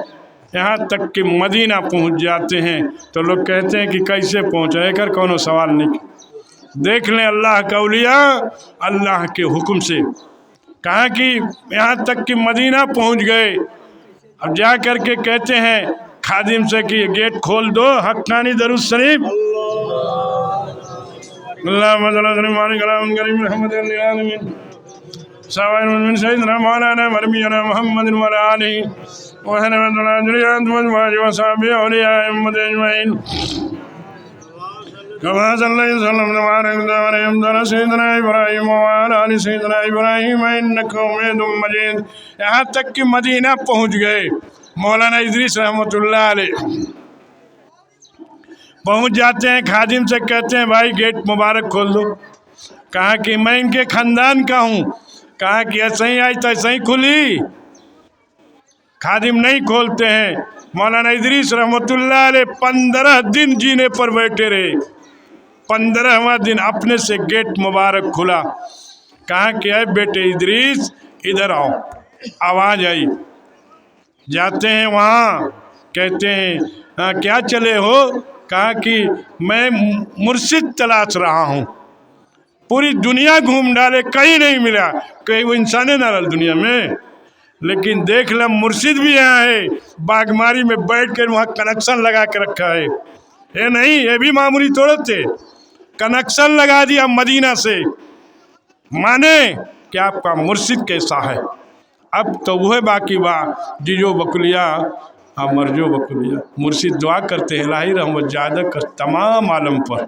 یہاں تک کہ مدینہ پہنچ جاتے ہیں تو لوگ کہتے ہیں کہ کیسے پہنچے کر کونو سوال نہیں۔ دیکھ لیں اللہ کا اولیاء اللہ کے حکم سے، کہا کہ یہاں تک کہ مدینہ پہنچ گئے۔ اب جا کر کے کہتے ہیں خادم سے کہ یہ گیٹ کھول دو، حقانی درود شریف اللہم صلی اللہ علیہ وسلم کریم رحمت للعالمین سوائن من سیدنا مولانا وربینا محمد وعلا آلہ وحلمت العجریات مجموعی وصحبہ اولیاء امت اجمعین کما صلیت وسلم تبارک ورحمت علی سیدنا ابراہیم وعلا آل سیدنا ابراہیم انک حمید مجید۔ یہاں تک کہ مدینہ پہنچ گئے۔ مولانا ادریس رحمۃ اللہ علیہ پہنچ جاتے ہیں، خادم سے کہتے ہیں بھائی گیٹ مبارک کھول دو۔ کہا کہ میں ان کے خاندان کا ہوں۔ کہا کہ ایسے ہی آئی تو ایسے ہی کھلی، خادم نہیں کھولتے ہیں۔ مولانا ادریس رحمۃ اللہ علیہ 15 دن جینے پر بیٹھے رہے، 15वां दिन अपने से गेट मुबारक खुला। कहा कि अरे बेटे इदरीस इधर आओ। आवाज़ आई, जाते हैं वहाँ, कहते हैं हाँ क्या चले हो? कहा कि मैं मुर्शिद तलाश रहा हूँ, पूरी दुनिया घूम डाले कहीं नहीं मिला, कहीं वो इंसान है ना दुनिया में, लेकिन देख ल मुर्शिद भी यहाँ है, बागमारी में बैठ कर वहाँ कनेक्शन लगा के रखा है। ये नहीं, ये भी मामूली थोड़े थे, कनेक्शन लगा दिया मदीना से, माने कि आपका मुर्शिद कैसा है। अब तो वह बाकी बा जिजो बकुलिया मरजो बकुलिया। मुर्शिद दुआ करते हैं इलाही रहमत ज़्यादा कर तमाम आलम पर,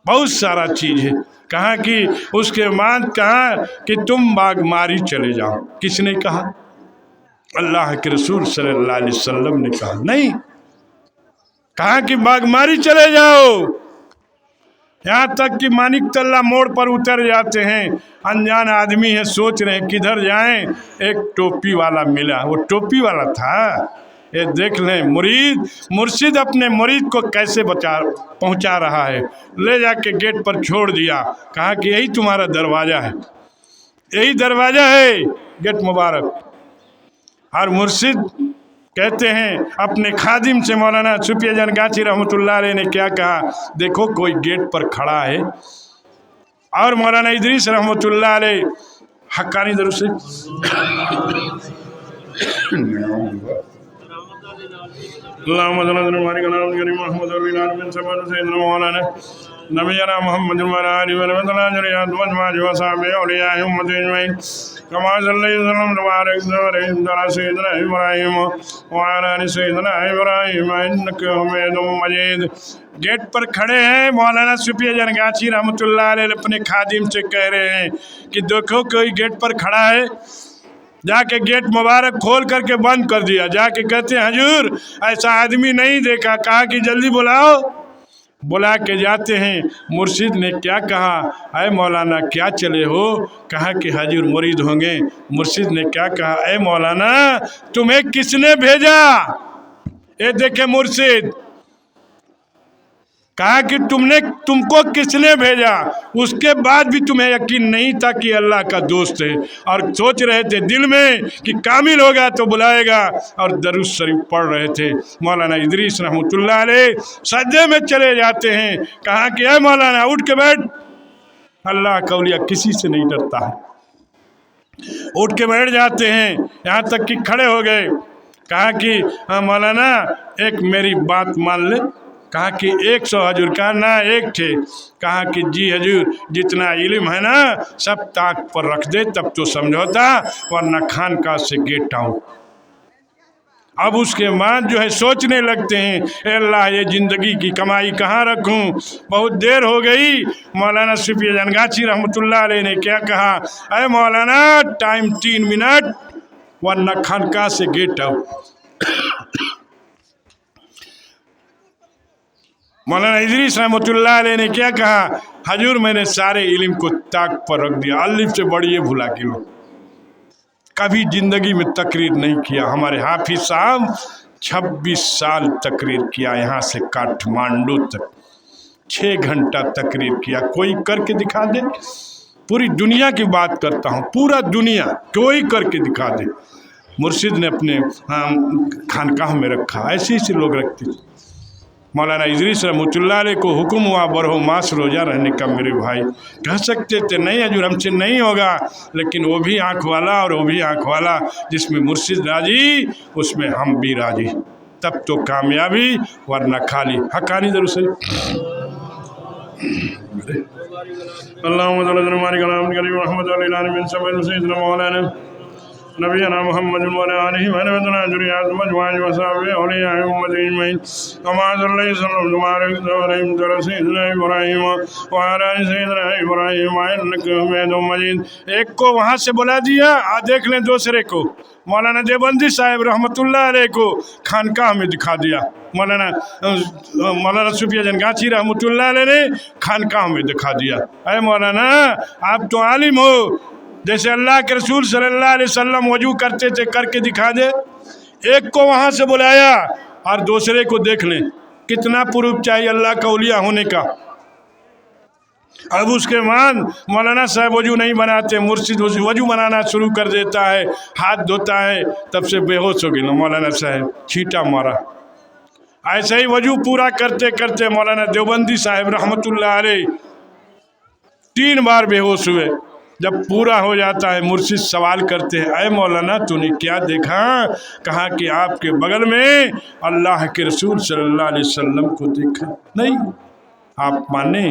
बहुत सारा चीज़ है। कहा कि उसके बाद कहा कि तुम बागमारी चले जाओ। किसने कहा? अल्लाह के रसूल सल्लल्लाहु अलैहि वसल्लम ने कहा। नहीं, कहा कि बागमारी चले जाओ। यहाँ तक कि मानिक तल्ला मोड़ पर उतर जाते हैं, अनजान आदमी है, सोच रहे हैं किधर जाएं, एक टोपी वाला मिला, वो टोपी वाला था। ये देख लें मुर्शिद अपने मुरीद को कैसे पहुंचा रहा है। ले जाके गेट पर छोड़ दिया, कहा कि यही तुम्हारा दरवाज़ा है, यही दरवाज़ा है गेट मुबारक। और मुर्शिद कहते हैं अपने खादिम से, मौलाना सूफी जानगाची रहमतुल्लाह अलैह ने क्या कहा, देखो कोई गेट पर खड़ा है। और मौलाना इदरीस रहमतुल्लाह अलैह हक्कानी दरूद से नबीना मोहम्मद गेट पर खड़े हैं। मौलाना सूफी जानगाची रहमतुल्लाह अलैह अपने खादिम से कह रहे हैं कि देखो कोई गेट पर खड़ा है। जाके गेट मुबारक खोल करके बंद कर दिया। जाके कहते हैं हजूर ऐसा आदमी नहीं देखा। कहा कि जल्दी बुलाओ। बुला के जाते हैं। मुर्शिद ने क्या कहा, अय मौलाना क्या चले हो? कहा कि हजूर मुरीद होंगे। मुर्शिद ने क्या कहा, अय मौलाना तुम्हें किसने भेजा? ये देखे मुर्शिद, कहा कि तुमको किसने भेजा? उसके बाद भी तुम्हें यकीन नहीं था कि अल्लाह का दोस्त है, और सोच रहे थे दिल में कि कामिल होगा तो बुलाएगा, और दरूद शरीफ पढ़ रहे थे। मौलाना इदरीस रहमतुल्लाह अलैह सजदे में चले जाते हैं। कहा कि ऐ मौलाना उठ के बैठ, अल्लाह का औलिया किसी से नहीं डरता है। उठ के बैठ जाते हैं, यहाँ तक कि खड़े हो गए। कहा कि हाँ मौलाना एक मेरी बात मान ले। कहा कि 100 हजूर। कहा ना एक थे। कहा कि जी हजूर जितना इल्म है ना सब ताक पर रख दे तब तो समझौता, वरना खानका से गेट आउट। अब उसके बाद जो है सोचने लगते हैं, अल्लाह ये ज़िंदगी की कमाई कहाँ रखूं, बहुत देर हो गई। मौलाना सूफी जानगाची रहमतुल्लाह अलैह ने क्या कहा, अरे मौलाना टाइम 3 मिनट, वरना खानका से गेट आउट। मौलाना इदरीस रहमतुल्लाह अलैह ने क्या कहा, हजूर मैंने सारे इल्म को ताक पर रख दिया, अलिफ से बढ़िए भुला के लो, कभी ज़िंदगी में तकरीर नहीं किया। हमारे हाफिज साहब 26 साल तकरीर किया, यहाँ से काठमांडू तक 6 घंटा तकरीर किया। कोई करके दिखा दे, पूरी दुनिया की बात करता हूँ, पूरा दुनिया कोई करके दिखा दे। मुर्शिद ने अपने खानकाह में रखा, ऐसे ऐसे लोग रखते थे। मौलाना इदरीस रहमतुल्लाह अलैह को हुक्म हुआ बरहो मास रोज़ा रहने का। मेरे भाई कह सकते थे नहीं हजूर हमसे नहीं होगा, लेकिन वो भी आँख वाला और वो भी आँख वाला, जिसमें मुर्शिद राजी उसमें हम भी राजी, तब तो कामयाबी, वरना खाली। हकानी दरूद से अल्लाह नबीना मोहम्मद अलैहि एक को वहाँ से बुला दिया, देख लें दूसरे को मौलाना देवबंदी साहब रहमतुल्लाह अलैह को खानकाह में दिखा दिया। मौलाना सूफी जानगाची रहमतुल्लाह अलैह ने खानकाह में दिखा दिया। अरे मौलाना आप तो आलिम हो, जैसे अल्लाह के रसूल सल्लल्लाहु अलैहि वसल्लम वजू करते थे करके दिखा दे। एक को वहाँ से बुलाया और दूसरे को देख लें, कितना प्रूफ चाहिए अल्लाह का औलिया होने का। अब उसके बाद मौलाना साहब वजू नहीं बनाते, मुर्शिद वजू बनाना शुरू कर देता है, हाथ धोता है, तब से बेहोश हो गए मौलाना साहब, छींटा मारा। ऐसे ही वजू पूरा करते करते मौलाना देवबंदी साहब रहमतुल्लाह अलैह 3 बार बेहोश हुए। जब पूरा हो जाता है मुर्शिद सवाल करते हैं, अय मौलाना तूने क्या देखा? कहा कि आपके बगल में अल्लाह के रसूल सल्लल्लाहु अलैहि वसल्लम को देखा। नहीं, आप माने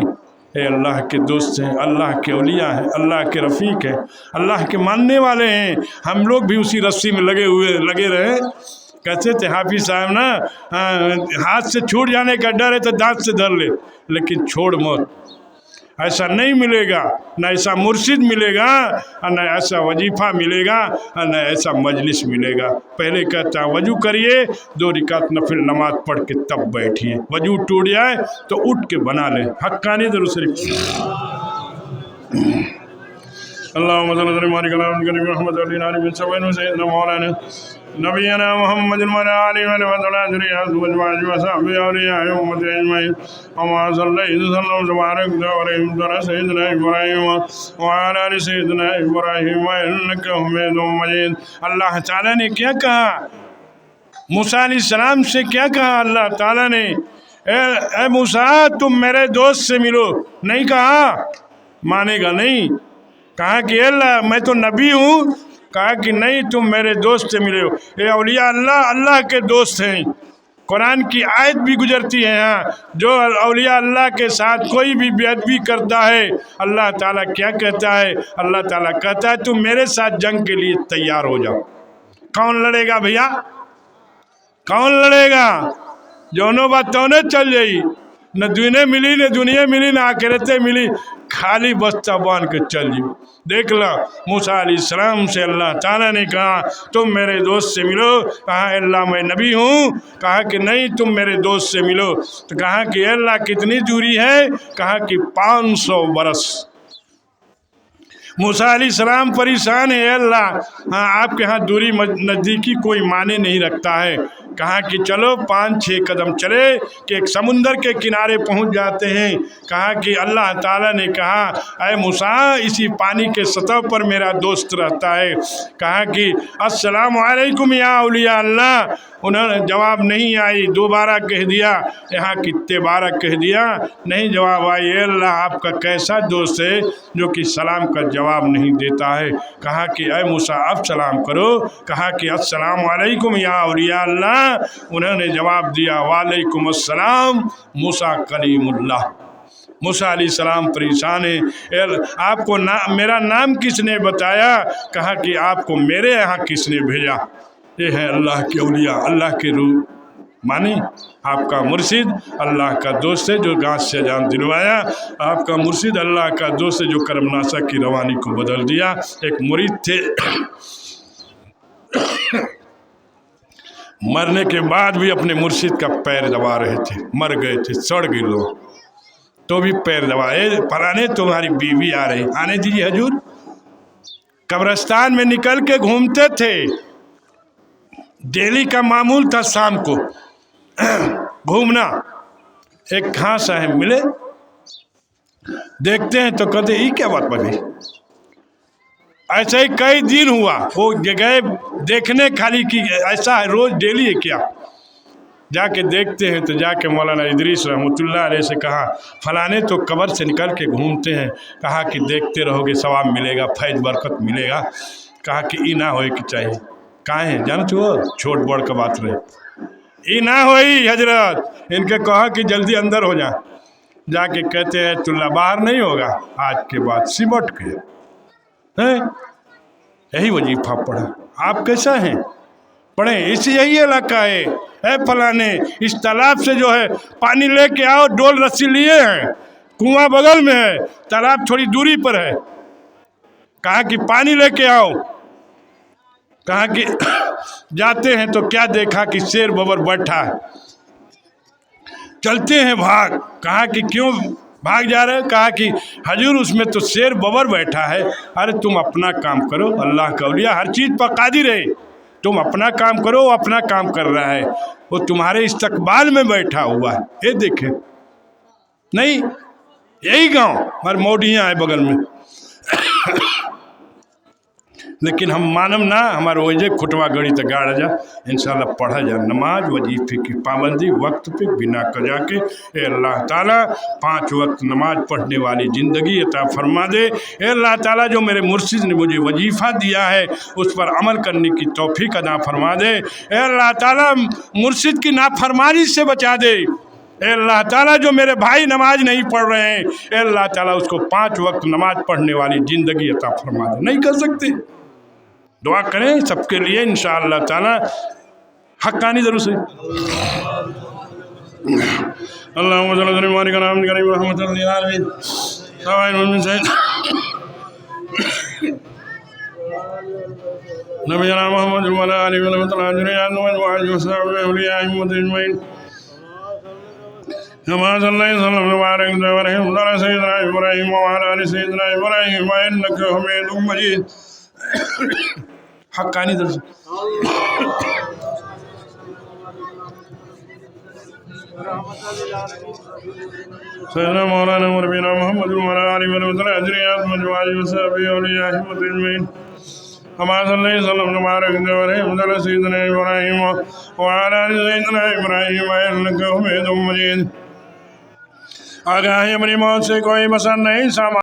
ये अल्लाह के दोस्त हैं, अल्लाह के औलिया हैं, अल्लाह के रफ़ीक हैं, अल्लाह के मानने वाले हैं। हम लोग भी उसी रस्सी में लगे रहे। कहते थे हाफिज साहब ना, हाथ से छूट जाने का डर है तो दांत से धर ले, लेकिन छोड़ मत। ऐसा नहीं मिलेगा, न ऐसा मुर्शिद मिलेगा, और न ऐसा वजीफ़ा मिलेगा, और न ऐसा मजलिस मिलेगा। पहले कहता वजू करिए, 2 रकात नफिल नमाज पढ़ के तब बैठिए। वजू टूट जाए तो उठ के बना ले। हक्कानी दरूद शरीफ। अल्लाहुम्मा सल्ली अला मुहम्मद व अला आलि सय्यिदना मौलाना नबीना मुहम्मद व अला आलिहि व ज़ुर्रिय्यतिहि व अज़वाजिहि व सहबिहि व औलियाए उम्मति अजमईन। वमा सल्लैता सल्लम तबारक व रहीम अला सय्यिदिना इब्राहीम व अला आलि सय्यिदिना इब्राहीम इन्नका हमीदुम मजीद। अल्लाह ताला ने क्या कहा? मूसा अलैहिस्सलाम से क्या कहा अल्लाह ताला ने? ए मूसा तुम मेरे दोस्त से मिलो। नहीं कहा, मानेगा नहीं। कहा कि अल्लाह मैं तो नबी हूँ। कहा कि नहीं, तुम मेरे दोस्त से मिले हो। ये औलिया अल्लाह अल्लाह के दोस्त हैं। कुरान की आयत भी गुजरती है यहाँ, जो औलिया अल्लाह के साथ कोई भी बेअदबी करता है, अल्लाह ताला क्या कहता है? अल्लाह ताला कहता है तुम मेरे साथ जंग के लिए तैयार हो जाओ। कौन लड़ेगा भैया? कौन लड़ेगा? जोनो बात तोने चल जाई, न दुनिया मिली न आखिरतें मिली, खाली बस्ता बांध के चल जी। देख लो मूसा अलैहिस्सलाम से अल्लाह ताला ने कहा तुम मेरे दोस्त से मिलो। कहा अल्लाह मैं नबी हूँ। कहा कि नहीं, तुम मेरे दोस्त से मिलो। तो कहा कि अल्लाह कितनी दूरी है? कहा कि 500 बरस। मूसा अलैहिस्सलाम परेशान है, अल्लाह हाँ आपके यहाँ दूरी नज़दीकी कोई माने नहीं रखता है। कहा कि चलो 5-6 कदम चले कि एक समुंदर के किनारे पहुंच जाते हैं। कहा कि अल्लाह ताला ने कहा अय मूसा इसी पानी के सतह पर मेरा दोस्त रहता है। कहा कि अस्सलामु अलैकुम या औलिया अल्लाह। उन्होंने जवाब नहीं आई, दोबारा कह दिया, यहाँ कितने बार कह दिया, नहीं जवाब आई। अल्लाह आपका कैसा दोस्त है जो कि सलाम का जवाब नहीं देता है? कहा कि अय मूसा अब सलाम करो। कहा कि अस्सलामु अलैकुम या औलिया अल्लाह। उन्होंने जवाब दिया वालेकुम अस्सलाम मूसा कलीमुल्लाह। मूसा अलैहिस्सलाम परेशान है, आपको मेरा नाम किसने बताया? कहा कि आपको मेरे यहाँ किसने भेजा? ये है अल्लाह के औलिया, अल्लाह के रूह। माने आपका मुर्शिद अल्लाह का दोस्त है जो गांठ से जान दिलवाया। आपका मुर्शिद अल्लाह का दोस्त है जो करमनासा की रवानी को बदल दिया। एक मुरीद थे मरने के बाद भी अपने मुर्शिद का पैर दबा रहे थे। मर गए थे, सड़ गए लोग, तो भी पैर दबाए। फलाने तुम्हारी बीवी आ रही, आने दीजिए हजूर। कब्रिस्तान में निकल के घूमते थे। डेली का मामूल था शाम को घूमना। एक खां साहब मिले, देखते हैं तो कहते ये क्या बात बनी? ऐसा ही कई दिन हुआ। वो गए देखने खाली कि ऐसा है रोज डेली है क्या? जाके देखते हैं तो जाके मौलाना इदरीस रहमतुल्लाह अलैह से कहा फलाने तो कब्र से निकल के घूमते हैं। कहा कि देखते रहोगे सवाब मिलेगा, फैज बरकत मिलेगा। कहा कि ई ना होए कि चाहिए। कहाँ है जानत हो? छोट बड़ का बात रहे, ई ना होई हजरत। इनके कहा कि जल्दी अंदर हो जा। जाके कहते हैं तुल्ला बाहर नहीं होगा, आज के बाद सिमट के हैं। यही वजीफा पढ़ा। आप कैसा हैं? पढ़े, इसी यही इलाका है। ए फलाने इस तालाब से जो है पानी लेके आओ, डोल रस्सी लिए हैं, कुआं बगल में है, तालाब थोड़ी दूरी पर है। कहा कि पानी लेके आओ। कहा कि जाते हैं तो क्या देखा कि शेर बबर बैठा है। चलते हैं भाग। कहा कि क्यों भाग जा रहे हो? कहा कि हजूर उसमें तो शेर बबर बैठा है। अरे तुम अपना काम करो, अल्लाह का औलिया हर चीज़ पर कादिर है। तुम अपना काम करो, वो अपना काम कर रहा है, वो तुम्हारे इस्तकबाल में बैठा हुआ है। ये देखें नहीं, यही गांव हमारे मोडियाँ है बगल में। लेकिन हम मानम ना, हमारे वजह खुटवा गड़ी तो गाड़ जा, इंशाल्लाह पढ़ा जा नमाज वजीफे की पाबंदी वक्त पे बिना कजा के। ए अल्लाह ताला 5 वक्त नमाज पढ़ने वाली ज़िंदगी अता फरमा दे। ए अल्लाह ताला जो मेरे मुर्शिद ने मुझे वजीफ़ा दिया है उस पर अमल करने की तौफीक अता फरमा दे। ए अल्लाह ताला मुर्शिद की नाफरमानी से बचा दे। ए अल्लाह ताला जो मेरे भाई नमाज नहीं पढ़ रहे हैं, ए अल्लाह ताला उसको 5 वक्त नमाज पढ़ने वाली ज़िंदगी अता फरमा दे। नहीं कर सकते, दुआ करें सबके लिए इंशाअल्लाह ताला। हक्कानी ज़रूर से अल्लाहुम्मा सल्ली अला मुहम्मद का नाम करीम रहमतुल लिल आलमीन नबीना मुहम्मद व अला आलिहि व सल्लम كما صليت وسلم وبارك وبارك على سيدنا ابراهيم وعلى ال سيدنا ابراهيم انك حميد مجيد. حقانی درس سيدنا مولانا ونبينا محمد وعلى اله وصحبه اجريات مجموعه وصحبه اولياء المسلمين كما صليت وسلم وبارك وبارك على سيدنا ابراهيم وعلى ال سيدنا ابراهيم انك حميد مجيد. آگاہ ہماری موت سے کوئی مسئلہ نہیں سامان